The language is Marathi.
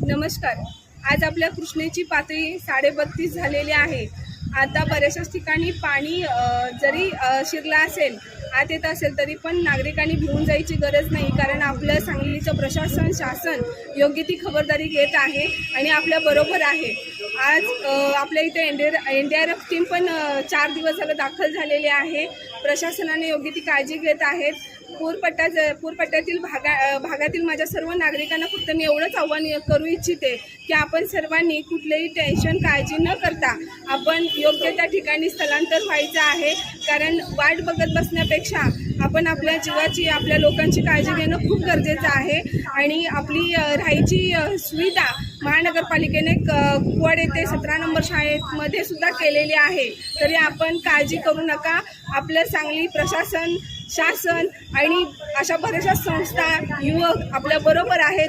नमस्कार। आज आपल्या कृष्णेची पातळी 32.5 झालेली आहे। आता बऱ्याचशाच ठिकाणी पाणी जरी शिरला असेल, आत येत असेल, तरी पण नागरिकांनी भिवून जायची गरज नाही, कारण आपलं सांगलीचं प्रशासन, शासन योग्य ती खबरदारी घेत आहे आणि आपल्या बरोबर आहे। आज आपल्या इथे NDRF टीम पण 4 दिवस झालं दाखल झालेली आहे। प्रशासनाने योग्य ती काळजी घेत आहेत। पूरपट्ट्यातील भागातील माझ्या सर्व नागरिकांना फक्त मी एवढंच आव्हान करू इच्छिते की आपण सर्वांनी कुठलेही टेन्शन, काळजी न करता आपण योग्य त्या ठिकाणी स्थलांतर व्हायचं आहे, कारण वाट बघत बसण्यापेक्षा आपण आपल्या जीवाची, आपल्या लोकांची काळजी घेणं खूप गरजेचं आहे। आणि आपली राहायची सुविधा महानगरपालिकेने कुपवाड येथे 17 नंबर शाळेमध्ये सुद्धा केलेली आहे, तरी आपण काळजी करू नका। आपलं सांगली प्रशासन, शासन आणि अशा बऱ्याचशा संस्था, युवक आपल्या बरोबर आहेत।